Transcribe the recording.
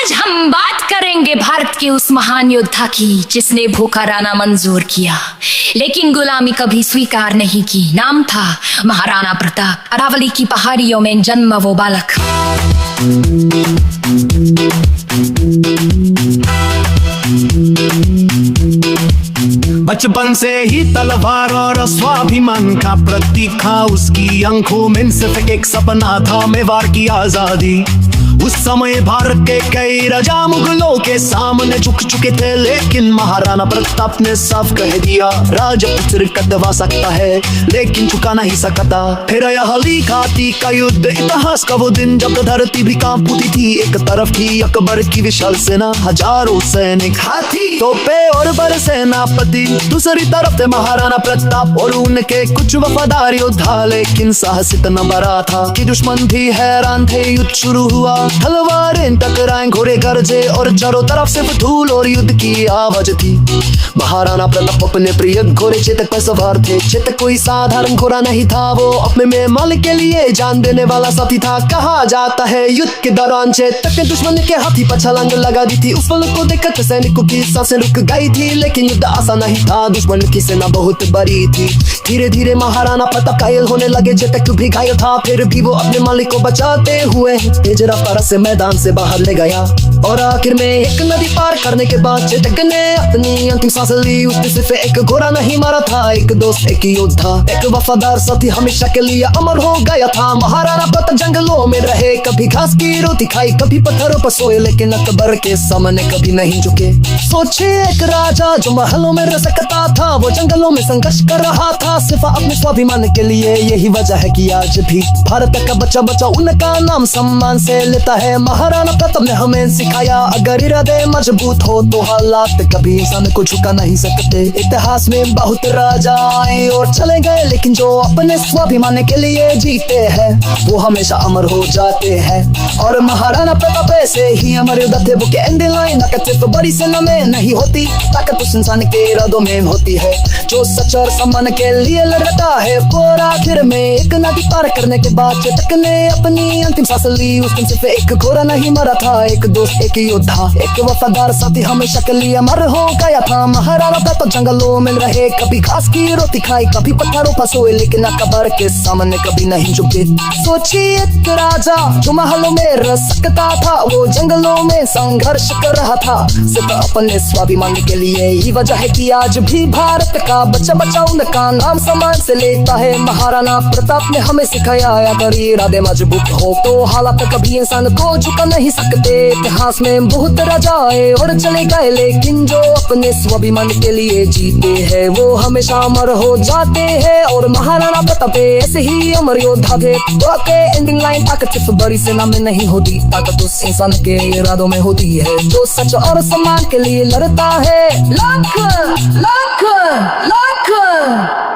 आज हम बात करेंगे भारत के उस महान योद्धा की जिसने भूखा रहना मंजूर किया लेकिन गुलामी कभी स्वीकार नहीं की। नाम था महाराणा प्रताप। अरावली की पहाड़ियों में जन्मा वो बालक। बचपन से ही तलवार और स्वाभिमान का प्रतीक था उसकी आंखों में सिर्फ एक सपना था, मेवाड़ की आजादी। उस समय भारत के कई राजा मुगलों के सामने झुक चुके थे, लेकिन महाराणा प्रताप ने साफ कह दिया राजपुत्र कटवा सकता है लेकिन झुका नहीं सकता। फिर यह लिखाती का युद्ध, इतिहास का वो दिन जब धरती भी कांप उठी थी। एक तरफ थी अकबर की विशाल सेना, हजारों सैनिक, हाथी, तोपे और बड़े सेनापति। दूसरी तरफ थे महाराणा प्रताप और उनके कुछ वफादार योद्धा, लेकिन साहस इतना बड़ा था कि दुश्मन भी हैरान थे। युद्ध शुरू हुआ, तलवारें टकराएं, घोड़े गरजे और चारों तरफ सिर्फ धूल और युद्ध की आवाज थी। महाराणा प्रताप अपने प्रिय घोड़े चेतक पर सवार थे। चेतक कोई साधारण घोड़ा नहीं था, वो अपने में मालिक के लिए जान देने वाला साथी था। कहा जाता है युद्ध के दौरान चेतक ने दुश्मन के हाथी पर छलांग लगा दी थी। उस पल को देखकर सैनिकों की सांसें रुक गई थी, लेकिन युद्ध आसान नहीं था, दुश्मन की सेना बहुत बड़ी थी। धीरे धीरे महाराणा प्रताप घायल होने लगे, चेतक भी घायल था, फिर भी वो अपने मालिक को बचाते हुए तेज रफ्तार से मैदान से बाहर ले गया। और आखिर में एक नदी पार करने के बाद चेतक ने अपनी अंतिम सांस ली। उसने सिर्फ एक घोड़ा नहीं मारा था, एक दोस्त, एक योद्धा, एक वफादार साथी हमेशा के लिए अमर हो गया था। महाराणा प्रताप जंगलों में रहे, कभी घास की रोटी खाई, कभी पत्थरों पर सोए, लेकिन अकबर के सामने कभी नहीं झुके। सोचे एक राजा जो महलों में रह सकता था, वो जंगलों में संघर्ष कर रहा था सिर्फ अपने स्वाभिमान के लिए। यही वजह है कि आज भी भारत का बच्चा बच्चा उनका नाम सम्मान से लेता है। महाराणा प्रताप ने हमें सिखाया, अगर इरादे मजबूत हो तो हालात कभी इंसान को झुका नहीं सकते। इतिहास में बहुत राजा आए और चले गए, लेकिन जो अपने स्वाभिमान के लिए जीते हैं वो हमेशा अमर हो जाते हैं। और महाराणा प्रताप ऐसे ही अमर योद्धा थे। वो के एंड लाइन ताकत सिर्फ बड़ी सेना में नहीं होती, ताकत उस इंसान के इरादों में होती है जो सच और सम्मान के लिए लड़ता है। और आखिर में एक नदी पार करने के बाद चेतक ने अपनी अंतिम सांस ली। उसने सिर्फ एक घोड़ा नहीं मारा था, एक दोस्त, एक योद्धा, एक वफादार साथी हमेशा के लिए अमर हो गया था। महाराणा प्रताप जंगलों में रहे, कभी घास की रोटी खाई, कभी पत्थरों पर सोए, लेकिन अकबर के सामने कभी नहीं झुके। सोचिए एक राजा जो महलों में रह सकता था, वो जंगलों में संघर्ष कर रहा था सिर्फ अपने स्वाभिमान के लिए। यही वजह है कि आज भी भारत का बच्चा बच्चा उनका नाम सम्मान से लेता है। महाराणा प्रताप ने हमें सिखाया, अगर इरादे मजबूत हो तो हालात कभी इंसान को झुका नहीं सकते। इतिहास में बहुत राजा आए और चले गए, लेकिन जो अपने स्वाभिमान के लिए जीते हैं वो हमेशा अमर हो जाते हैं। और महाराणा प्रताप ऐसे ही अमर योद्धा थे। एंडिंग लाइन, ताकत सिर्फ बड़ी सेना में नहीं होती, ताकत उस इंसान के इरादों में होती है जो सच और सम्मान के लिए लड़ता है। लाख लाख लाख